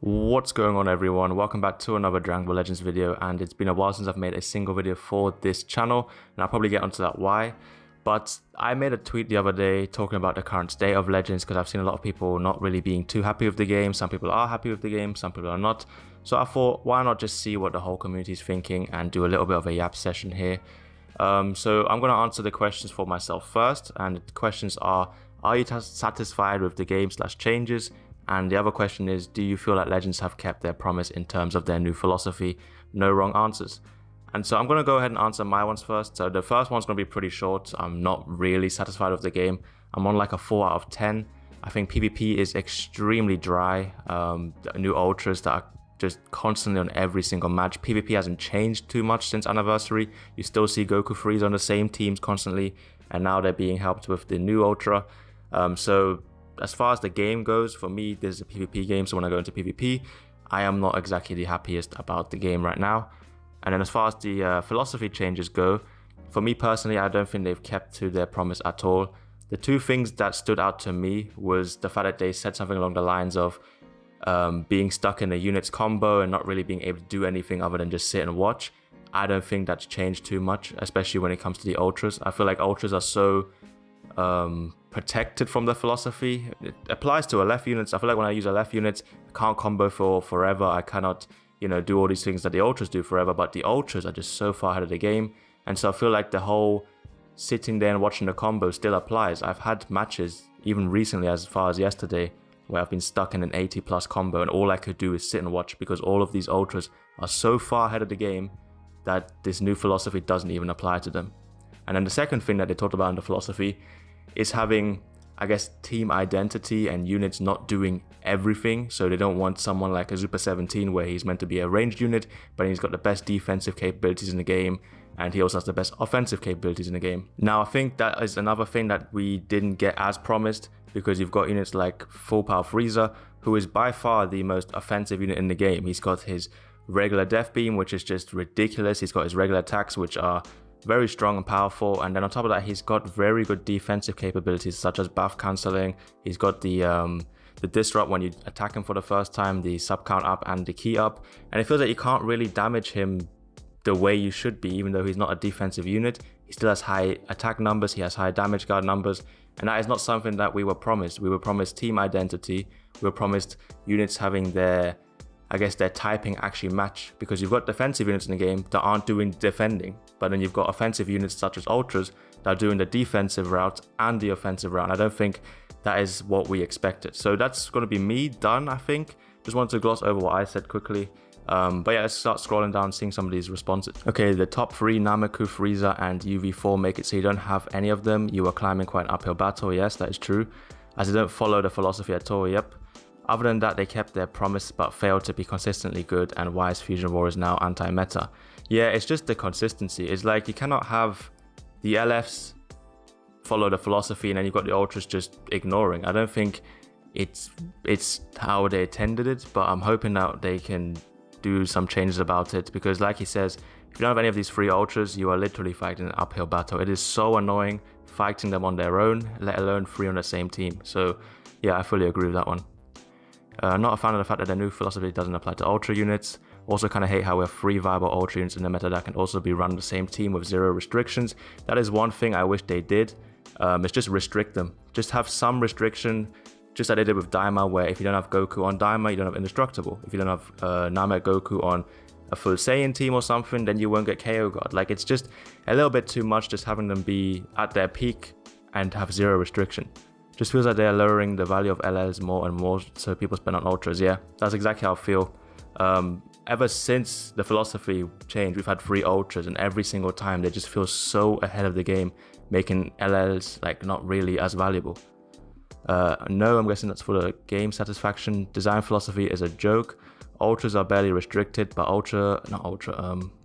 What's going on, everyone? Welcome back to another Dragon Ball Legends video, and it's been a while since I've made a single video for this channel, and I'll probably get onto that why. But I made a tweet the other day talking about the current state of Legends because I've seen a lot of people not really being too happy with the game. Some people are happy with the game, some people are not. So I thought, why not just see what the whole community is thinking and do a little bit of a yap session here. So I'm going to answer the questions for myself first, and the questions are you satisfied with the game/changes? And the other question is, do you feel that Legends have kept their promise in terms of their new philosophy? No wrong answers. And so I'm going to go ahead and answer my ones first. So the first one's going to be pretty short. I'm not really satisfied with the game. I'm on like a 4 out of 10. I think PvP is extremely dry. The new ultras that are just constantly on every single match. PvP hasn't changed too much since Anniversary. You still see Goku Freeze on the same teams constantly, and now they're being helped with the new ultra. So as far as the game goes, for me, this is a PvP game, so when I go into PvP, I am not exactly the happiest about the game right now. And then as far as the philosophy changes go, for me personally, I don't think they've kept to their promise at all. The two things that stood out to me was the fact that they said something along the lines of being stuck in a units combo and not really being able to do anything other than just sit and watch. I don't think that's changed too much, especially when it comes to the ultras. I feel like ultras are so protected from the philosophy. It applies to a left units. I feel like when I use a left unit, I can't combo for forever. I cannot, do all these things that the ultras do forever, but the ultras are just so far ahead of the game. And so I feel like the whole sitting there and watching the combo still applies. I've had matches, even recently as far as yesterday, where I've been stuck in an 80+ combo and all I could do is sit and watch because all of these ultras are so far ahead of the game that this new philosophy doesn't even apply to them. And then the second thing that they talked about in the philosophy is having, I guess, team identity and units not doing everything. So they don't want someone like a Super 17 where he's meant to be a ranged unit, but he's got the best defensive capabilities in the game, and he also has the best offensive capabilities in the game. Now, I think that is another thing that we didn't get as promised, because you've got units like Full Power Frieza, who is by far the most offensive unit in the game. He's got his regular Death Beam, which is just ridiculous. He's got his regular attacks, which are very strong and powerful, and then on top of that, he's got very good defensive capabilities such as buff cancelling. He's got the disrupt when you attack him for the first time, the sub count up and the key up, and it feels like you can't really damage him the way you should be. Even though he's not a defensive unit, he still has high attack numbers, he has high damage guard numbers, and that is not something that we were promised. We were promised team identity, we were promised units having their typing actually match, because you've got defensive units in the game that aren't doing defending, but then you've got offensive units such as ultras that are doing the defensive route and the offensive route. I don't think that is what we expected. So that's going to be me done, I think. Just wanted to gloss over what I said quickly. But yeah, let's start scrolling down, seeing some of these responses. Okay, the top 3, Nameku, Frieza, and UV4 make it so you don't have any of them. You are climbing quite an uphill battle. Yes, that is true, as they don't follow the philosophy at all. Yep. Other than that, they kept their promise but failed to be consistently good, and why is Fusion War is now anti-meta. Yeah, it's just the consistency. It's like you cannot have the LFs follow the philosophy and then you've got the ultras just ignoring. I don't think it's how they intended it, but I'm hoping that they can do some changes about it, because like he says, if you don't have any of these 3 ultras, you are literally fighting an uphill battle. It is so annoying fighting them on their own, let alone 3 on the same team. So yeah, I fully agree with that one. Not a fan of the fact that the new philosophy doesn't apply to ultra units. Also kind of hate how we have 3 viable ultra units in the meta that can also be run on the same team with 0 restrictions. That is one thing I wish they did. It's just restrict them. Just have some restriction, just like they did with Daima, where if you don't have Goku on Daima, you don't have Indestructible. If you don't have Namek Goku on a full Saiyan team or something, then you won't get KO God. Like, it's just a little bit too much just having them be at their peak and have 0 restriction. Just feels like they're lowering the value of LLs more and more, so people spend on ultras. Yeah, that's exactly how I feel. Ever since the philosophy changed, we've had 3 ultras, and every single time they just feel so ahead of the game, making LLs like not really as valuable. No, I'm guessing that's for the game satisfaction. Design philosophy is a joke. Ultras are barely restricted, but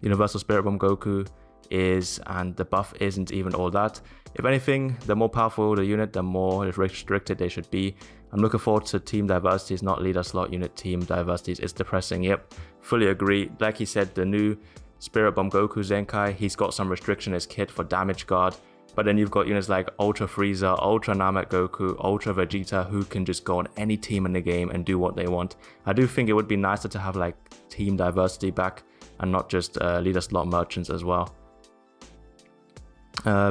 Universal Spirit Bomb Goku is, and the buff isn't even all that. If anything, the more powerful the unit, the more restricted they should be. I'm looking forward to team diversities, not leader slot unit team diversities. It's depressing. Yep, fully agree. Like he said, the new Spirit Bomb Goku Zenkai, he's got some restriction in his kit for damage guard, But then you've got units like Ultra Frieza, Ultra Namek Goku, Ultra Vegeta, who can just go on any team in the game and do what they want. I do think it would be nicer to have like team diversity back and not just leader slot merchants as well.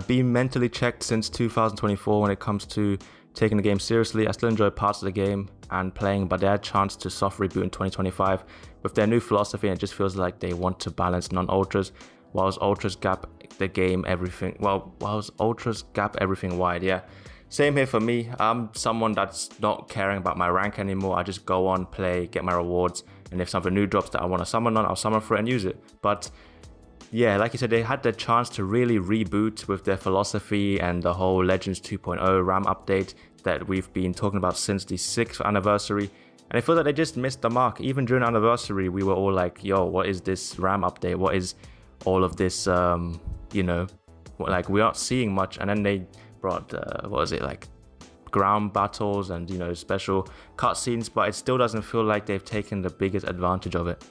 Being mentally checked since 2024 when it comes to taking the game seriously. I still enjoy parts of the game and playing, but they had a chance to soft reboot in 2025 with their new philosophy, and it just feels like they want to balance non-ultras, whilst ultras gap everything wide. Yeah, same here for me. I'm someone that's not caring about my rank anymore. I just go on, play, get my rewards, and if something new drops that I want to summon on, I'll summon for it and use it. But yeah, like you said, they had the chance to really reboot with their philosophy and the whole Legends 2.0 RAM update that we've been talking about since the 6th anniversary. And I feel that they just missed the mark. Even during anniversary, we were all like, yo, what is this RAM update? What is all of this, like we aren't seeing much. And then they brought, ground battles and, special cutscenes, but it still doesn't feel like they've taken the biggest advantage of it.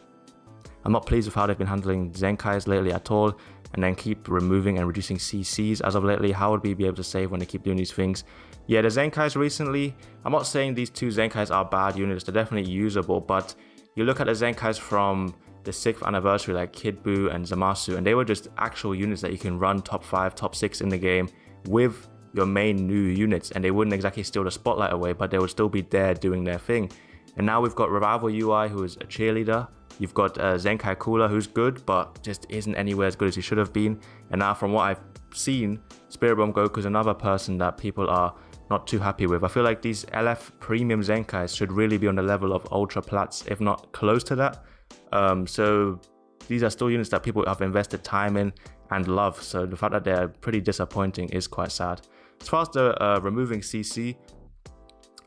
I'm not pleased with how they've been handling Zenkais lately at all, and then keep removing and reducing CCs as of lately. How would we be able to save when they keep doing these things? Yeah, the Zenkais recently, I'm not saying these two Zenkais are bad units, they're definitely usable, but you look at the Zenkais from the 6th anniversary like Kid Buu and Zamasu, and they were just actual units that you can run top 5, top 6 in the game with your main new units, and they wouldn't exactly steal the spotlight away, but they would still be there doing their thing. And now we've got Revival UI, who is a cheerleader. You've got Zenkai Cooler, who's good, but just isn't anywhere as good as he should have been. And now from what I've seen, Spirit Bomb Goku is another person that people are not too happy with. I feel like these LF premium Zenkais should really be on the level of Ultra Plats, if not close to that. So these are still units that people have invested time in and love. So the fact that they're pretty disappointing is quite sad. As far as the removing CC,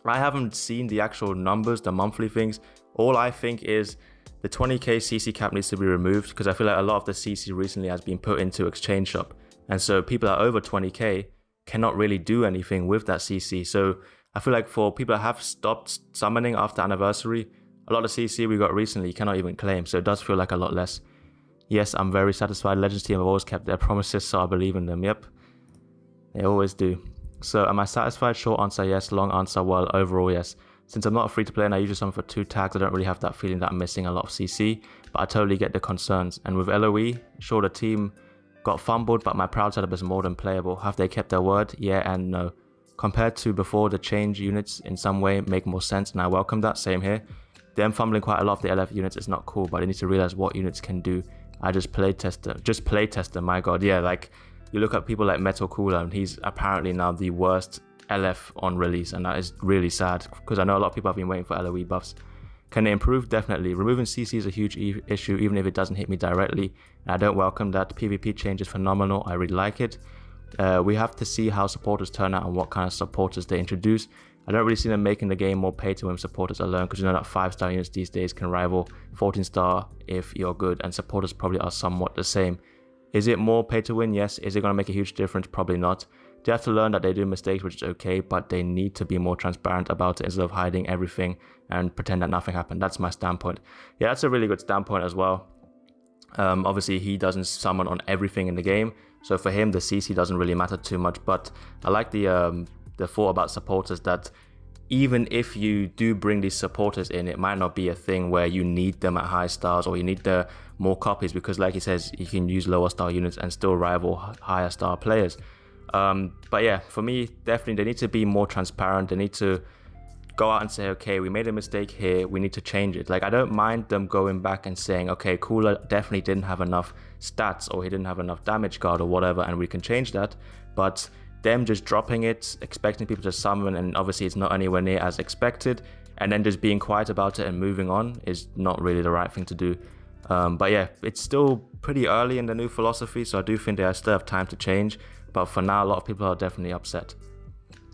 I haven't seen the actual numbers, the monthly things. All I think is the 20k CC cap needs to be removed, because I feel like a lot of the CC recently has been put into Exchange Shop. And so people that are over 20k cannot really do anything with that CC. So I feel like for people that have stopped summoning after anniversary, a lot of CC we got recently you cannot even claim. So it does feel like a lot less. Yes, I'm very satisfied. Legends team have always kept their promises, so I believe in them. Yep, they always do. So am I satisfied? Short answer, yes. Long answer, well, overall, yes. Since I'm not a free-to-play and I usually summon for 2 tags, I don't really have that feeling that I'm missing a lot of CC, but I totally get the concerns. And with LOE, sure, the team got fumbled, but my proud setup is more than playable. Have they kept their word? Yeah and no. Compared to before, the change units in some way make more sense, and I welcome that. Same here. Them fumbling quite a lot of the LF units is not cool, but they need to realize what units can do. I just play test them, my god. Yeah, like, you look at people like Metal Cooler, and he's apparently now the worst LF on release, and that is really sad, because I know a lot of people have been waiting for LOE buffs. Can they improve? Definitely. Removing CC is a huge issue, even if it doesn't hit me directly, and I don't welcome that. PvP change is phenomenal, I really like it. We have to see how supporters turn out and what kind of supporters they introduce. I don't really see them making the game more pay to win supporters alone, because you know that 5-star units these days can rival 14-star if you're good, and supporters probably are somewhat the same. Is it more pay to win? Yes. Is it going to make a huge difference? Probably not. They have to learn that they do mistakes, which is okay, but they need to be more transparent about it instead of hiding everything and pretend that nothing happened. That's my standpoint. Yeah, that's a really good standpoint as well. Obviously, he doesn't summon on everything in the game, so for him, the CC doesn't really matter too much, but I like the thought about supporters, that even if you do bring these supporters in, it might not be a thing where you need them at high stars or you need the more copies, because like he says, you can use lower star units and still rival higher star players. But yeah, for me, definitely they need to be more transparent. They need to go out and say, okay, we made a mistake here, we need to change it. Like, I don't mind them going back and saying, okay, Cooler definitely didn't have enough stats, or he didn't have enough damage guard or whatever, and we can change that. But them just dropping it, expecting people to summon, and obviously it's not anywhere near as expected, and then just being quiet about it and moving on is not really the right thing to do. But yeah, it's still pretty early in the new philosophy, so I do think they still have time to change. But for now, a lot of people are definitely upset.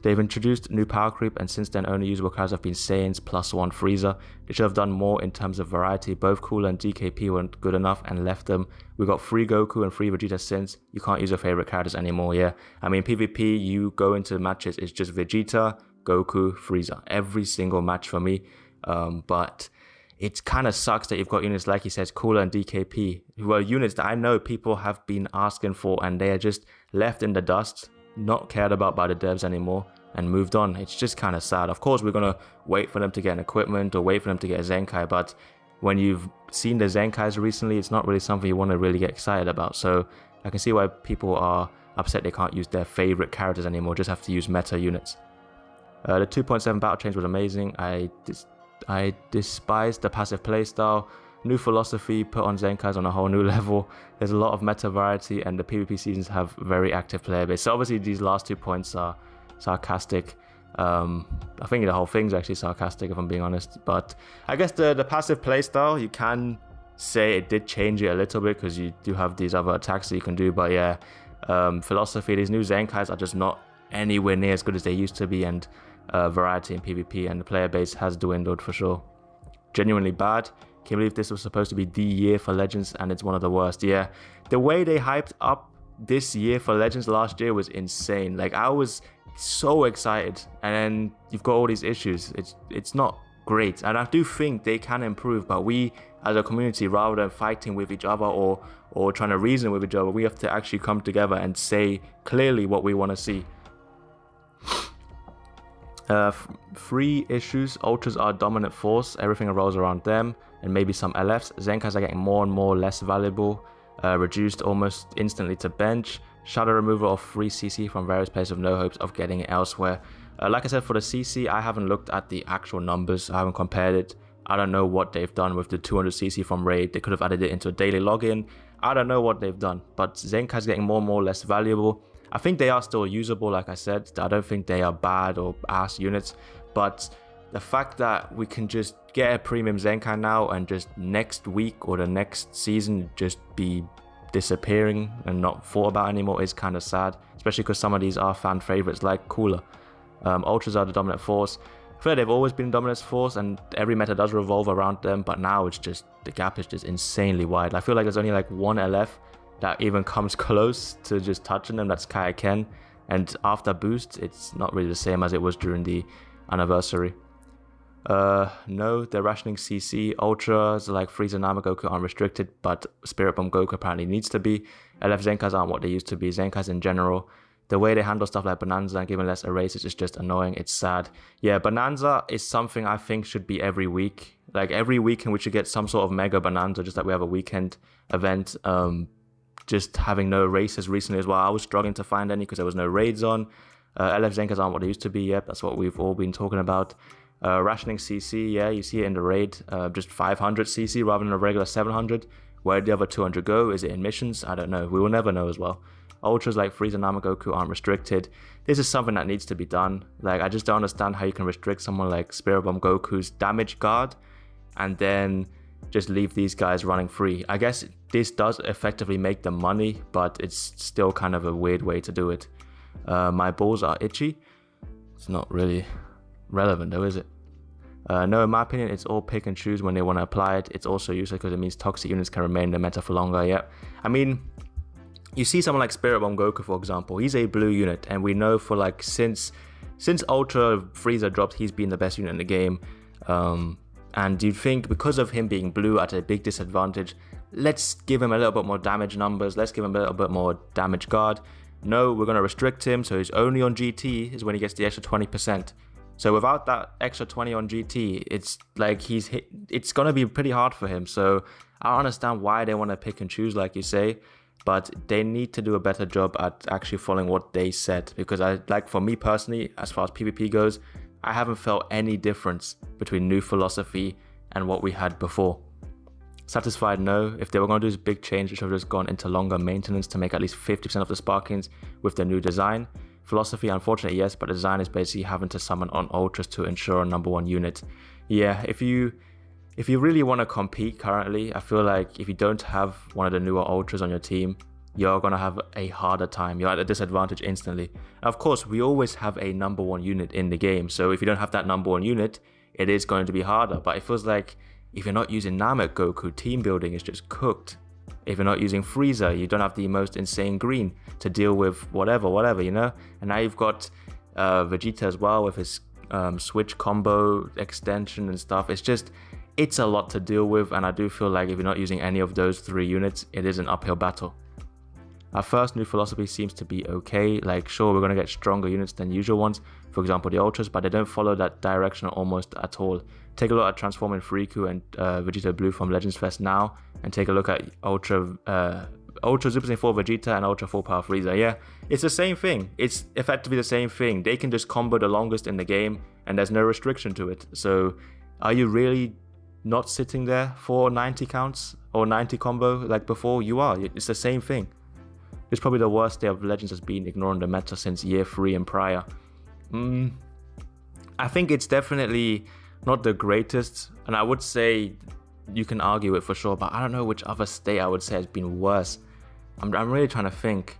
They've introduced new power creep, and since then only usable cards have been Saiyans +1 Frieza. They should have done more in terms of variety. Both Cooler and DKP weren't good enough and left them. We got free Goku and free Vegeta since. You can't use your favorite characters anymore, yeah. I mean, PvP, you go into matches, it's just Vegeta, Goku, Frieza. Every single match for me. But it kind of sucks that you've got units like he says, Cooler and DKP, who are units that I know people have been asking for, and they are just left in the dust not cared about by the devs anymore and moved on. It's just kind of sad. Of course, we're going to wait for them to get an equipment or wait for them to get a Zenkai, but when you've seen the Zenkais recently, it's not really something you want to really get excited about. So I can see why people are upset they can't use their favorite characters anymore, just have to use meta units. The 2.7 battle change was amazing. I despise the passive playstyle. New philosophy put on Zenkais on a whole new level. There's a lot of meta variety and the PvP seasons have very active player base. So obviously these last 2 points are sarcastic. I think the whole thing's actually sarcastic if I'm being honest. But I guess the passive playstyle, you can say it did change it a little bit because you do have these other attacks that you can do. But yeah, philosophy, these new Zenkais are just not anywhere near as good as they used to be, and variety in PvP, and the player base has dwindled for sure. Genuinely bad. Can't believe this was supposed to be the year for Legends and it's one of the worst. Yeah, the way they hyped up this year for Legends last year was insane. Like, I was so excited, and then you've got all these issues. It's not great, and I do think they can improve, but we as a community, rather than fighting with each other or trying to reason with each other, we have to actually come together and say clearly what we want to see. 3 issues. Ultras are dominant force, everything revolves around them, and maybe some LFs. Zenkais are getting more and more less valuable, reduced almost instantly to bench. Shadow removal of free CC from various places with no hopes of getting it elsewhere. Like I said, for the CC, I haven't looked at the actual numbers, I haven't compared it. I don't know what they've done with the 200 CC from raid. They could have added it into a daily login. I don't know what they've done, but Zenkai's getting more and more less valuable. I think they are still usable, like I said. I don't think they are bad or ass units, but the fact that we can just get a premium Zenkai now and just next week or the next season just be disappearing and not thought about anymore is kind of sad, especially because some of these are fan favorites like Cooler. Ultras are the dominant force. I feel like they've always been dominant force and every meta does revolve around them, but now it's just, the gap is just insanely wide. I feel like there's only like one LF that even comes close to just touching them, that's Kaioken, and after boost it's not really the same as it was during the anniversary. No, they're rationing CC. Ultras like Frieza, Nama, Goku aren't restricted, but Spirit Bomb Goku apparently needs to be. LF Zenkais aren't what they used to be. Zenkais in general, the way they handle stuff like Bonanza and giving less erases is just annoying. It's sad. Yeah, Bonanza is something I think should be every week. Like every weekend we should get some sort of mega Bonanza, just like we have a weekend event. Just having no races recently as well. I was struggling to find any because there was no raids on. LF Zenkais aren't what they used to be. Yep, that's what we've all been talking about. Rationing CC, yeah, you see it in the raid. Just 500 CC rather than a regular 700. Where did the other 200 go? Is it in missions? I don't know. We will never know as well. Ultras like Frieza, Nama, Goku aren't restricted. This is something that needs to be done. Like, I just don't understand how you can restrict someone like Spirit Bomb Goku's damage guard and then just leave these guys running free. I guess this does effectively make them money, but it's still kind of a weird way to do it. My balls are itchy. It's not really relevant though, is it? No, in my opinion, it's all pick and choose when they want to apply it. It's also useless because it means toxic units can remain in the meta for longer. Yeah, I mean, you see someone like Spirit Bomb Goku, for example. He's a blue unit, and we know for like since Ultra Frieza dropped, he's been the best unit in the game. And you'd think because of him being blue at a big disadvantage, let's give him a little bit more damage numbers, let's give him a little bit more damage guard. No, we're going to restrict him, so he's only on GT is when he gets the extra 20%. So without that extra 20 on GT, it's like it's going to be pretty hard for him. So I understand why they want to pick and choose, like you say, but they need to do a better job at actually following what they said. Because for me personally, as far as PvP goes, I haven't felt any difference between new philosophy and what we had before. Satisfied? No. If they were going to do this big change, it should have just gone into longer maintenance to make at least 50% of the Sparkings with the new design. Philosophy, unfortunately, yes, but the design is basically having to summon on Ultras to ensure a #1 unit. Yeah, if you really want to compete currently, I feel like if you don't have one of the newer Ultras on your team, you're going to have a harder time. You're at a disadvantage instantly. Of course, we always have a #1 unit in the game, so if you don't have that #1 unit, it is going to be harder. But it feels like if you're not using Namek Goku, team building is just cooked. If you're not using Frieza, you don't have the most insane green to deal with whatever, you know? And now you've got Vegeta as well with his switch combo extension and stuff. It's a lot to deal with, and I do feel like if you're not using any of those 3 units, it is an uphill battle. At first, new philosophy seems to be okay. Like, sure, we're going to get stronger units than usual ones, for example, the Ultras, but they don't follow that direction almost at all. Take a look at transforming Riku and Vegeta Blue from Legends Fest now, and take a look at Ultra Super Saiyan 4 Vegeta and Ultra Full Power Frieza. Yeah, it's the same thing. It's effectively the same thing. They can just combo the longest in the game, and there's no restriction to it. So, are you really not sitting there for 90 counts or 90 combo like before? You are. It's the same thing. It's probably the worst day of Legends has been ignoring the meta since year 3 and prior. I think it's definitely not the greatest, and I would say you can argue it for sure, but I don't know which other state I would say has been worse. I'm really trying to think.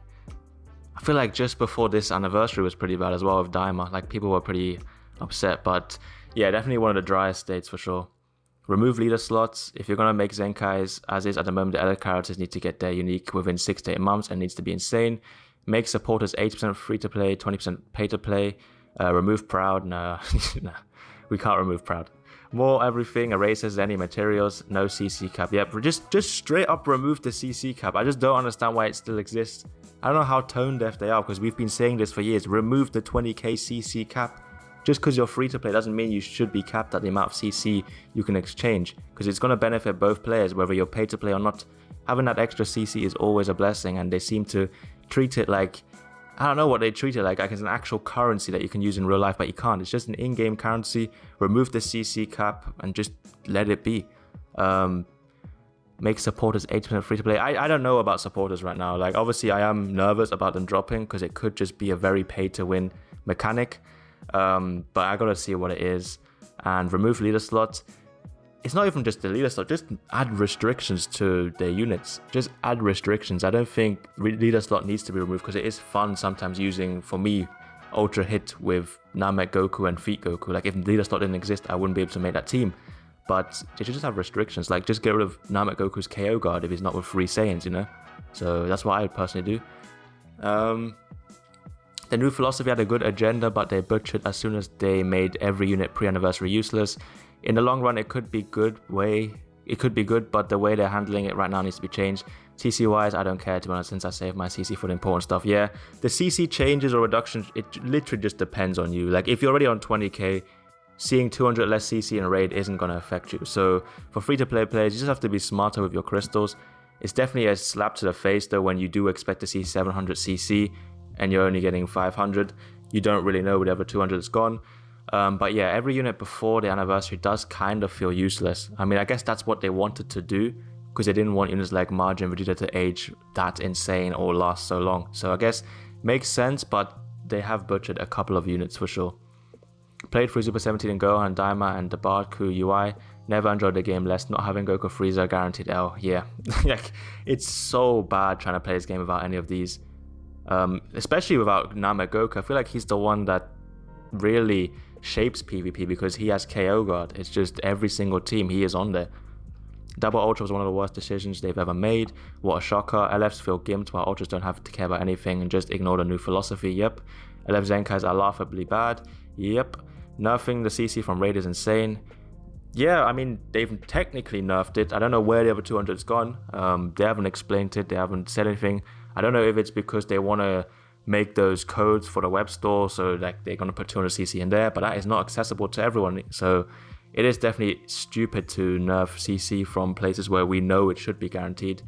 I feel like just before this anniversary was pretty bad as well with Daima. Like, people were pretty upset, but yeah, definitely one of the driest states for sure. Remove leader slots. If you're going to make Zenkais, as is at the moment, the other characters need to get their unique within 6 to 8 months and needs to be insane. Make supporters 80% free to play, 20% pay to play. Remove Proud. No, no, we can't remove Proud. More everything, erases any materials, no CC cap. Yep, just straight up remove the CC cap. I just don't understand why it still exists. I don't know how tone deaf they are, because we've been saying this for years. Remove the 20k CC cap. Just because you're free to play doesn't mean you should be capped at the amount of CC you can exchange, because it's going to benefit both players, whether you're pay to play or not. Having that extra CC is always a blessing, and they seem to treat it like, I don't know what they treat it like it's an actual currency that you can use in real life, but you can't. It's just an in-game currency. Remove the CC cap and just let it be. Make supporters 80% free to play. I don't know about supporters right now. Like, obviously I am nervous about them dropping, because it could just be a very pay to win mechanic. But I gotta see what it is. And remove leader slots. It's not even just the leader slot, just add restrictions to their units. Just add restrictions. I don't think leader slot needs to be removed, because it is fun sometimes using, for me, Ultra Hit with Namek Goku and Feet Goku. Like, if leader slot didn't exist, I wouldn't be able to make that team. But they should just have restrictions. Like, just get rid of Namek Goku's KO guard if he's not with 3 Saiyans, you know? So that's what I would personally do. The new philosophy had a good agenda, but they butchered as soon as they made every unit pre-anniversary useless. In the long run, it could be good, but the way they're handling it right now needs to be changed. CC wise, I don't care, to be honest, since I save my CC for the important stuff. Yeah, the CC changes or reductions, it literally just depends on you. Like, if you're already on 20k, seeing 200 less CC in a raid isn't going to affect you. So for free-to-play players, you just have to be smarter with your crystals. It's definitely a slap to the face though when you do expect to see 700 CC and you're only getting 500. You don't really know whatever 200 is gone. But yeah, every unit before the anniversary does kind of feel useless. I mean, I guess that's what they wanted to do, because they didn't want units like Margin Vegeta to age that insane or last so long. So I guess makes sense, but they have butchered a couple of units for sure. Played through Super 17 and Gohan, Daima, and the Barku UI. Never enjoyed the game less. Not having Goku Frieza guaranteed L. Yeah, like, it's so bad trying to play this game without any of these. Especially without Namek Goku. I feel like he's the one that really shapes PvP, because he has KO guard. It's just every single team he is on there. Double Ultra was one of the worst decisions they've ever made. What a shocker. LFs feel gimped while Ultras don't have to care about anything and just ignore the new philosophy. Yep. LF Zenkais are laughably bad. Yep. Nerfing the CC from Raid is insane. Yeah, I mean, they've technically nerfed it. I don't know where the other 200's gone. They haven't explained it. They haven't said anything. I don't know if it's because they want to make those codes for the web store, so like they're going to put 200cc in there, but that is not accessible to everyone. So it is definitely stupid to nerf CC from places where we know it should be guaranteed.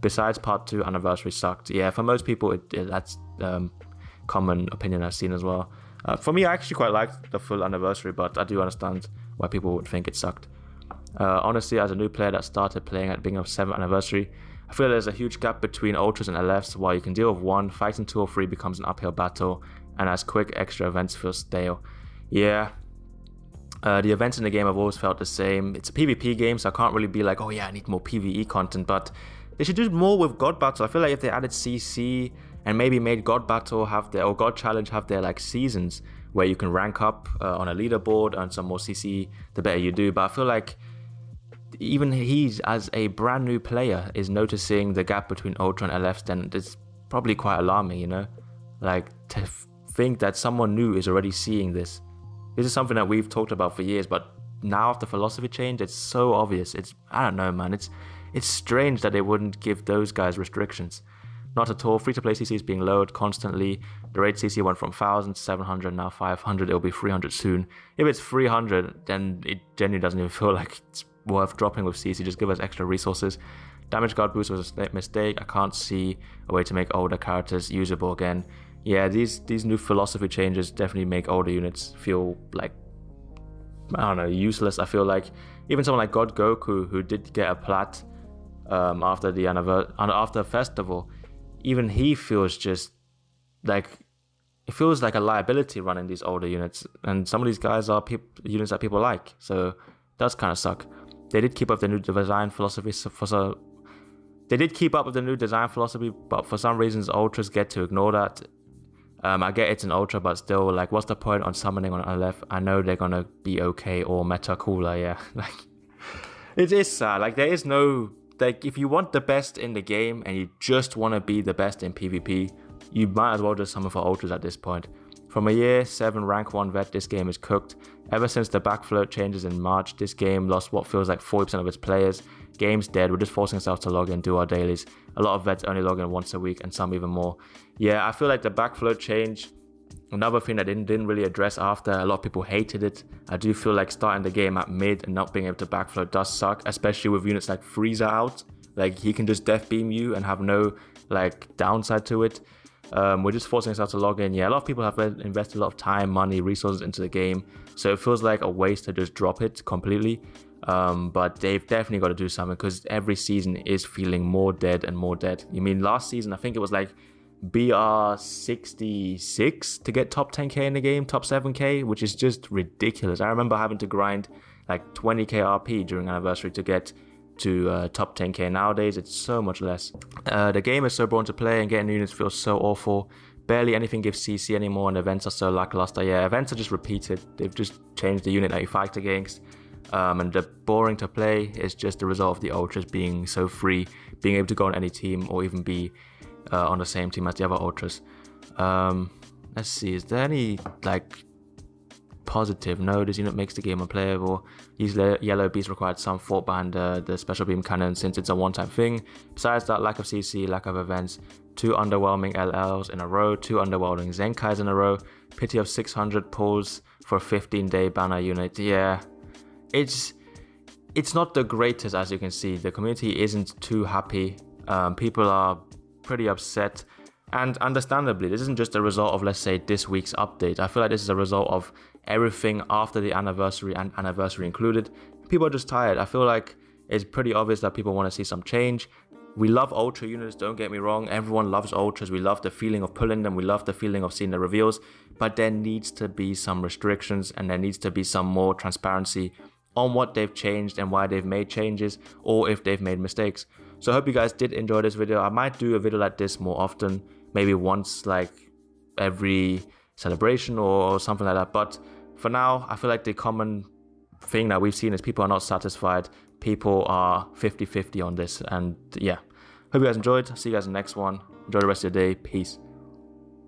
Besides, part 2 anniversary sucked. Yeah, for most people, that's common opinion I've seen as well. For me, I actually quite liked the full anniversary, but I do understand why people would think it sucked. Honestly, as a new player that started playing at the beginning of 7th anniversary, I feel there's a huge gap between Ultras and LFs. While you can deal with one, fighting 2 or 3 becomes an uphill battle, and as quick extra events feel stale. Yeah, the events in the game have always felt the same. It's a PvP game, so I can't really be like, oh yeah, I need more PvE content, but they should do more with God Battle. I feel like if they added CC and maybe made God Battle have their, or God Challenge have their like seasons where you can rank up on a leaderboard and some more CC, the better you do. But I feel like even he's, as a brand new player, is noticing the gap between Ultra and LFs, then it's probably quite alarming, you know? Like, to think that someone new is already seeing this. This is something that we've talked about for years, but now after philosophy change, it's so obvious. I don't know, man. It's strange that they wouldn't give those guys restrictions. Not at all. Free-to-play CC is being lowered constantly. The raid CC went from 1,000 to 700, now 500. It'll be 300 soon. If it's 300, then it genuinely doesn't even feel like it's worth dropping with CC. Just give us extra resources. Damage guard boost was a mistake. I can't see a way to make older characters usable again. Yeah, these new philosophy changes definitely make older units feel like, I don't know, useless. I feel like even someone like God Goku, who did get a plat after the festival, even he feels just like, it feels like a liability running these older units, and some of these guys are units that people like, so it does kind of suck. They did keep up the new design philosophy but for some reasons ultras get to ignore that. I get it's an ultra, but still, like, what's the point on summoning on LF? I know they're gonna be okay or meta cooler, yeah. Like, it is sad. Like, there is no, like, if you want the best in the game and you just want to be the best in PvP, you might as well just summon for ultras at this point. From a year 7 rank 1 vet, this game is cooked. Ever since the backfloat changes in March, this game lost what feels like 40% of its players. Game's dead. We're just forcing ourselves to log in, do our dailies. A lot of vets only log in once a week, and some even more. Yeah, I feel like the backfloat change, another thing that didn't really address after, a lot of people hated it. I do feel like starting the game at mid and not being able to backfloat does suck, especially with units like Frieza out. Like, he can just death beam you and have no, like, downside to it. We're just forcing ourselves to log in. Yeah, a lot of people have invested a lot of time, money, resources into the game, so it feels like a waste to just drop it completely. But they've definitely got to do something, because every season is feeling more dead and more dead. You mean last season, I think it was like BR 66 to get top 10k in the game, top 7k, which is just ridiculous. I remember having to grind like 20k RP during anniversary to get to top 10k. Nowadays it's so much less. The game is so boring to play, and getting units feels so awful. Barely anything gives CC anymore, and events are so lackluster. Yeah, events are just repeated. They've just changed the unit that you fight against, and the boring to play is just the result of the ultras being so free, being able to go on any team or even be on the same team as the other ultras. Let's see, is there any like positive? No, this unit makes the game unplayable. These yellow beasts required some thought behind the special beam cannon, since it's a one-time thing. Besides that, lack of CC, lack of events, 2 underwhelming LLs in a row, 2 underwhelming Zenkais in a row, pity of 600 pulls for a 15-day banner unit. Yeah, it's not the greatest, as you can see. The community isn't too happy. People are pretty upset, and understandably, this isn't just a result of, let's say, this week's update. I feel like this is a result of everything after the anniversary, and anniversary included. People are just tired. I feel like it's pretty obvious that people want to see some change. We love ultra units, don't get me wrong. Everyone loves ultras. We love the feeling of pulling them. We love the feeling of seeing the reveals. But there needs to be some restrictions, and there needs to be some more transparency on what they've changed and why they've made changes, or if they've made mistakes. So I hope you guys did enjoy this video. I might do a video like this more often, maybe once like every celebration or something like that. But for now, I feel like the common thing that we've seen is people are not satisfied. People are 50-50 on this. And yeah, hope you guys enjoyed. See you guys in the next one. Enjoy the rest of your day. Peace.